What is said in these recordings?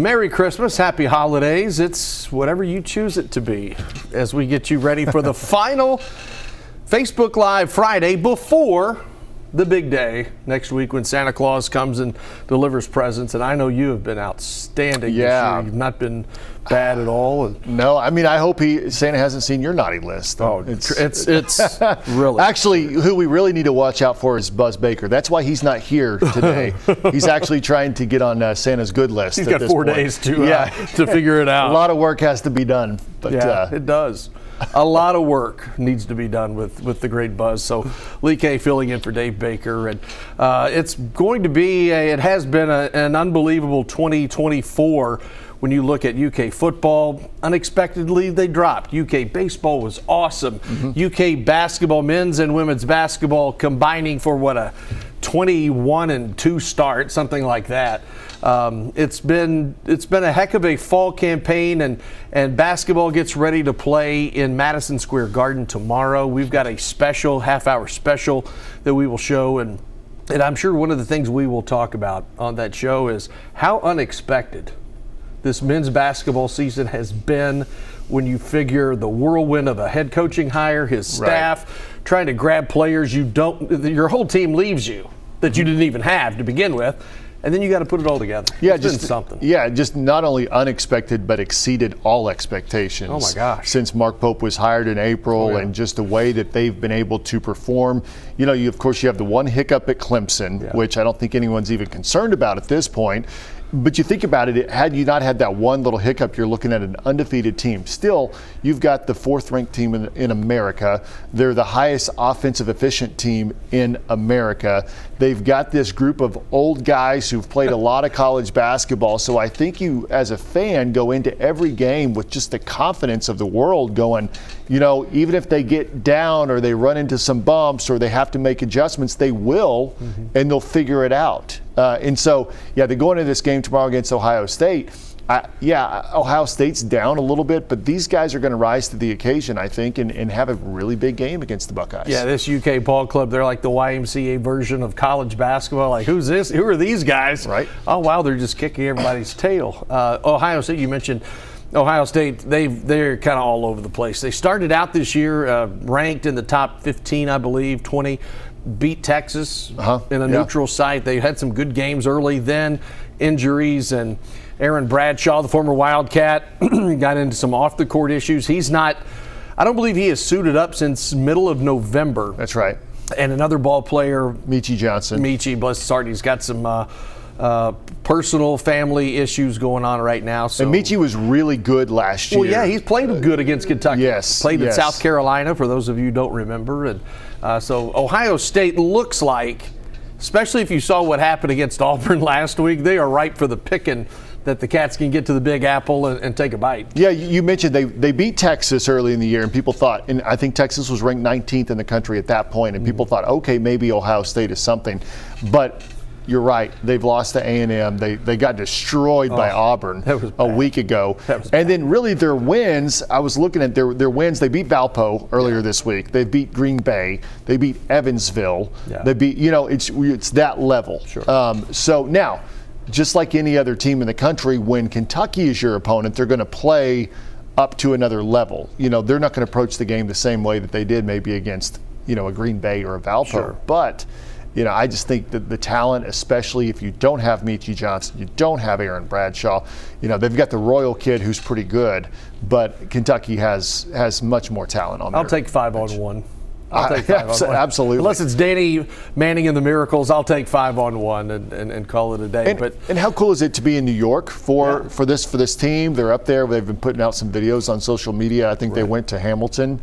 Merry Christmas, Happy Holidays. It's whatever you choose it to be as we get you ready for the final Facebook Live Friday before the big day next week when Santa Claus comes and delivers presents. And I know you have been outstanding this year. You've not been bad at all. No, I mean, I hope Santa hasn't seen your naughty list. Oh, it's really. Actually, who we really need to watch out for is Buzz Baker. That's why he's not here today. He's actually trying to get on Santa's good list. He's got 4 days to figure it out. A lot of work has to be done. But, it does. A lot of work needs to be done with the great Buzz. So Lee K filling in for Dave Baker, and it's going to be it has been an unbelievable 2024 when you look at UK football. Unexpectedly they dropped. UK baseball was awesome. UK basketball, men's and women's basketball combining for what, a 21-2 start, something like that. It's been a heck of a fall campaign, and basketball gets ready to play in Madison Square Garden tomorrow. We've got a special half-hour special that we will show, and I'm sure one of the things we will talk about on that show is how unexpected this men's basketball season has been when you figure the whirlwind of a head coaching hire, his staff, trying to grab players your whole team leaves you that you didn't even have to begin with. And then you got to put it all together. Yeah, it's been something. Yeah, just not only unexpected, but exceeded all expectations. Oh my gosh! Since Mark Pope was hired in April, and just the way that they've been able to perform. You know, of course, you have the one hiccup at Clemson, which I don't think anyone's even concerned about at this point. But you think about it, had you not had that one little hiccup, you're looking at an undefeated team. Still, you've got the 4th-ranked team in America. They're the highest offensive efficient team in America. They've got this group of old guys who've played a lot of college basketball. So I think you, as a fan, go into every game with just the confidence of the world going, you know, even if they get down or they run into some bumps or they have to make adjustments, they will, and they'll figure it out. And so, they go into this game tomorrow against Ohio State. Ohio State's down a little bit, but these guys are going to rise to the occasion, I think, and have a really big game against the Buckeyes. Yeah, this UK ball club, they're like the YMCA version of college basketball. Like, who's this? Who are these guys? Right. Oh, wow, they're just kicking everybody's tail. Ohio State, you mentioned Ohio State, they're kind of all over the place. They started out this year ranked in the top 15, I believe, 20. Beat Texas in a neutral site. They had some good games early, then injuries, and Aaron Bradshaw, the former Wildcat, got into some off-the-court issues. I don't believe he has suited up since middle of November. That's right. And another ball player, Michi Johnson. bless his heart, he's got some personal family issues going on right now. So. And Michi was really good last year. Well, yeah, he's played good against Kentucky. Yes. Played in South Carolina, for those of you who don't remember. And so Ohio State looks like, especially if you saw what happened against Auburn last week, they are ripe for the picking that the Cats can get to the Big Apple and take a bite. Yeah, you mentioned they beat Texas early in the year, and people thought, and I think Texas was ranked 19th in the country at that point, and people thought, okay, maybe Ohio State is something. But you're right. They've lost to A&M. They got destroyed by Auburn a week ago. And then really their wins, I was looking at their wins. They beat Valpo earlier this week. They beat Green Bay. They beat Evansville. They beat, it's that level. Sure. So now, just like any other team in the country, when Kentucky is your opponent, they're going to play up to another level. They're not going to approach the game the same way that they did maybe against, a Green Bay or a Valpo. Sure. But I just think that the talent, especially if you don't have Michi Johnson, you don't have Aaron Bradshaw, they've got the Royal kid who's pretty good, but Kentucky has much more talent on there. I'll take 5-on-1. I'll take 5-on-1. Absolutely. Unless it's Danny Manning and the Miracles, I'll take 5-on-1 and call it a day. And how cool is it to be in New York for this team? They're up there. They've been putting out some videos on social media. I think they went to Hamilton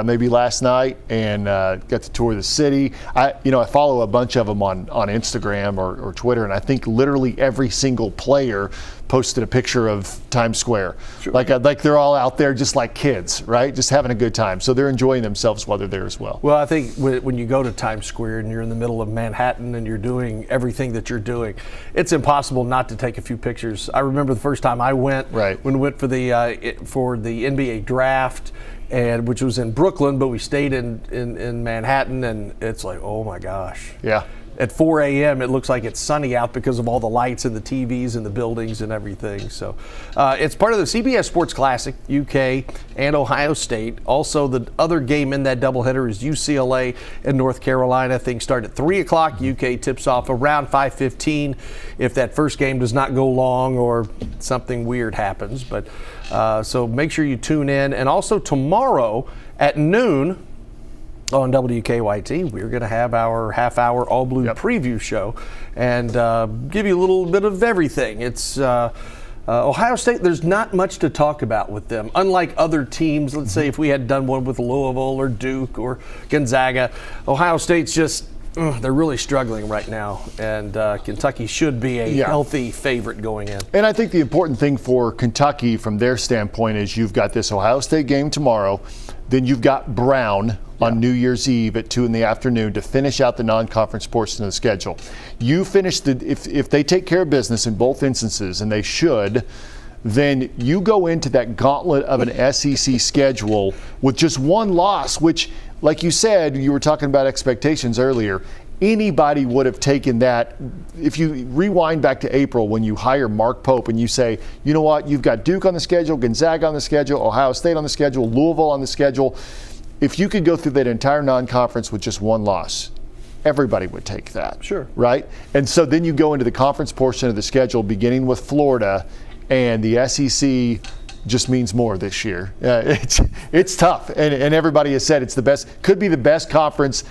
maybe last night and got to tour the city. I follow a bunch of them on Instagram or Twitter, and I think literally every single player posted a picture of Times Square. Sure. Like they're all out there just like kids, right? Just having a good time. So they're enjoying themselves while they're there as well. Well, I think when you go to Times Square and you're in the middle of Manhattan and you're doing everything that you're doing, it's impossible not to take a few pictures. I remember the first time I went, when we went for the NBA draft, and which was in Brooklyn, but we stayed in Manhattan, and it's like, oh my gosh. Yeah. at 4 a.m. it looks like it's sunny out because of all the lights and the TVs and the buildings and everything. So it's part of the CBS Sports Classic, UK and Ohio State. Also, the other game in that doubleheader is UCLA and North Carolina. Things start at 3 o'clock. UK tips off around 5:15 if that first game does not go long or something weird happens. But so make sure you tune in. And also tomorrow at noon, on WKYT, we're going to have our half-hour all-blue preview show and give you a little bit of everything. It's Ohio State, there's not much to talk about with them. Unlike other teams, let's say if we had done one with Louisville or Duke or Gonzaga, Ohio State's just, they're really struggling right now. And Kentucky should be a healthy favorite going in. And I think the important thing for Kentucky from their standpoint is you've got this Ohio State game tomorrow, then you've got Brown on New Year's Eve at 2 in the afternoon to finish out the non-conference portion of the schedule. You finish if they take care of business in both instances, and they should, then you go into that gauntlet of an SEC schedule with just one loss, which, like you said, you were talking about expectations earlier. Anybody would have taken that. If you rewind back to April when you hire Mark Pope and you say, you know what, you've got Duke on the schedule, Gonzaga on the schedule, Ohio State on the schedule, Louisville on the schedule. If you could go through that entire non-conference with just one loss, everybody would take that. Sure. Right? And so then you go into the conference portion of the schedule beginning with Florida, and the SEC just means more this year. It's tough. And everybody has said it's the best, could be the best conference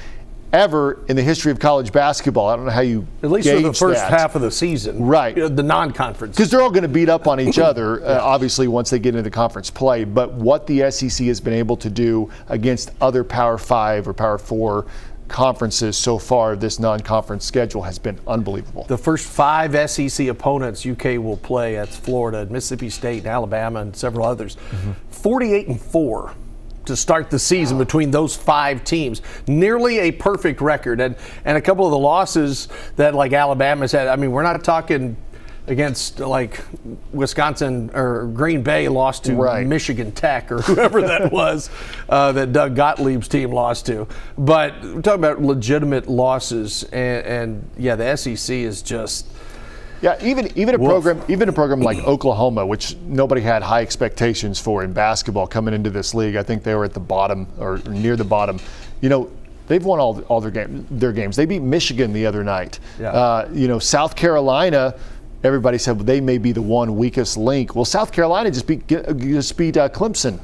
ever in the history of college basketball. I don't know how you at least for the first half of the season, right? The non-conference, because they're all going to beat up on each other, obviously, once they get into conference play. But what the SEC has been able to do against other Power 5 or Power 4 conferences so far, this non-conference schedule has been unbelievable. The first 5 SEC opponents UK will play, that's Florida, Mississippi State, and Alabama, and several others. 48-4. To start the season between those 5 teams. Nearly a perfect record. And a couple of the losses that like Alabama's had, I mean, we're not talking against like Wisconsin or Green Bay lost to Michigan Tech or whoever that was that Doug Gottlieb's team lost to. But we're talking about legitimate losses. And the SEC is just... Yeah, even a program like Oklahoma, which nobody had high expectations for in basketball coming into this league. I think they were at the bottom or near the bottom. You know, they've won all their games. They beat Michigan the other night. South Carolina, everybody said they may be the one weakest link. Well, South Carolina just beat Clemson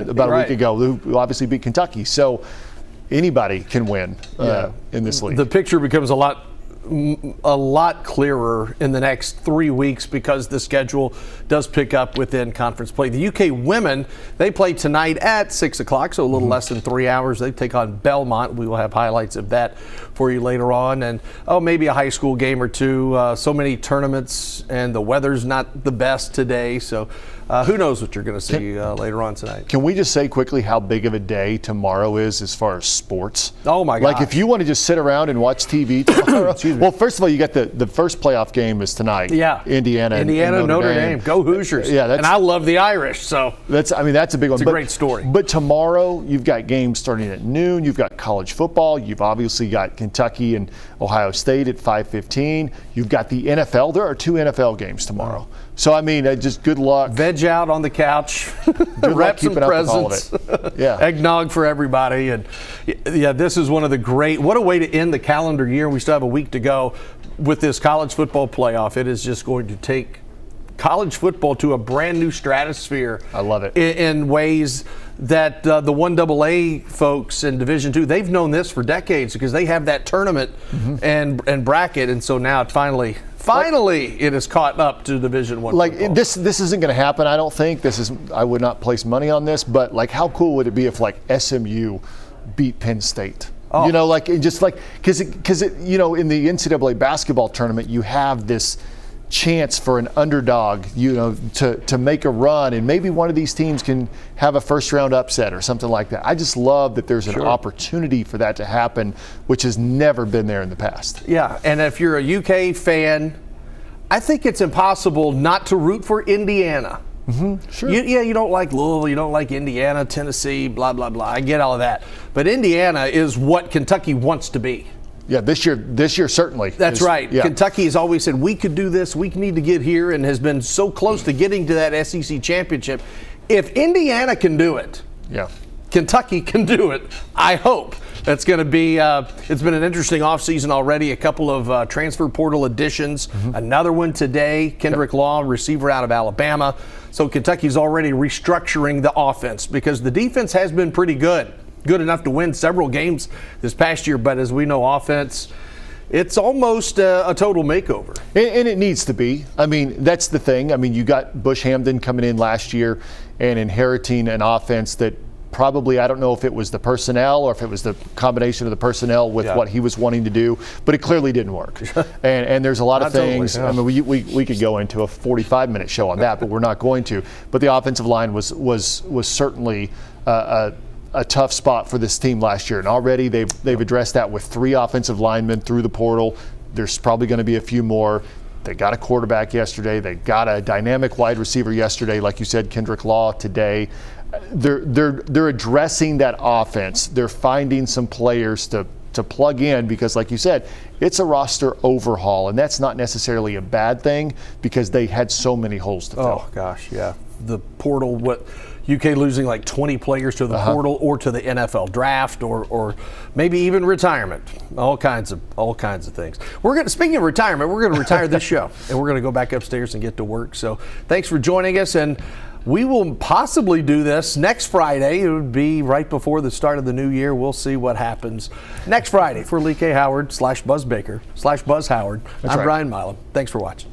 about a week ago, who obviously beat Kentucky. So anybody can win in this league. The picture becomes a lot clearer in the next 3 weeks because the schedule does pick up within conference play. The UK women, they play tonight at 6 o'clock, so a little less than 3 hours. They take on Belmont. We will have highlights of that for you later on. And, maybe a high school game or two. So many tournaments, and the weather's not the best today. So who knows what you're going to see later on tonight. Can we just say quickly how big of a day tomorrow is as far as sports? Oh, my God. Like, if you want to just sit around and watch TV tomorrow. Well, first of all, you got the first playoff game is tonight. Yeah. Indiana and Notre Dame. Go Hoosiers. Yeah, and I love the Irish, so that's a big one. It's a great story. But tomorrow, you've got games starting at noon. You've got college football. You've obviously got Kentucky and Ohio State at 5:15. You've got the NFL. There are 2 NFL games tomorrow. So, I mean, just good luck. Veg out on the couch. Good luck keeping up with all of it. Yeah. Eggnog for everybody. And, this is one of the great – what a way to end the calendar year. We still have a week to go with this college football playoff. It is just going to take college football to a brand new stratosphere. I love it. In ways that the 1AA folks in Division II, they've known this for decades because they have that tournament and bracket. And so now it finally it is caught up to Division I. Like this isn't going to happen. I don't think I would not place money on this, but like how cool would it be if like SMU beat Penn State? Oh. You know, like just like because in the NCAA basketball tournament you have this chance for an underdog, to make a run, and maybe one of these teams can have a first round upset or something like that. I just love that there's an opportunity for that to happen, which has never been there in the past. Yeah, and if you're a UK fan, I think it's impossible not to root for Indiana. Sure. You don't like Louisville, you don't like Indiana, Tennessee, blah, blah, blah. I get all of that. But Indiana is what Kentucky wants to be. Yeah, this year certainly. That's right. Yeah. Kentucky has always said, we could do this, we need to get here, and has been so close to getting to that SEC championship. If Indiana can do it, Kentucky can do it, I hope. That's going to be, it's been an interesting offseason already. A couple of transfer portal additions, another one today, Kendrick Law, receiver out of Alabama. So Kentucky's already restructuring the offense because the defense has been pretty good enough to win several games this past year. But as we know, offense, it's almost a total makeover. And it needs to be. I mean, that's the thing. I mean, you got Bush Hamden coming in last year and inheriting an offense that probably, I don't know if it was the personnel or if it was the combination of the personnel with what he was wanting to do, but it clearly didn't work. and there's a lot of things. Totally, I mean, we could go into a 45-minute show on that, but we're not going to. But the offensive line was certainly a tough spot for this team last year, and already they've addressed that with 3 offensive linemen through the portal. There's probably going to be a few more. They got a quarterback yesterday. They got a dynamic wide receiver yesterday, like you said, Kendrick Law today. They're addressing that offense. They're finding some players to plug in because, like you said, it's a roster overhaul, and that's not necessarily a bad thing because they had so many holes to fill. Oh gosh, yeah. The portal, what UK losing like 20 players to the portal or to the NFL draft or maybe even retirement. All kinds of things. Speaking of retirement, we're gonna retire this show and we're gonna go back upstairs and get to work. So thanks for joining us, and we will possibly do this next Friday. It would be right before the start of the new year. We'll see what happens next Friday. For Lee K. Howard /Buzz Baker /Buzz Howard, I'm Brian Milam. Thanks for watching.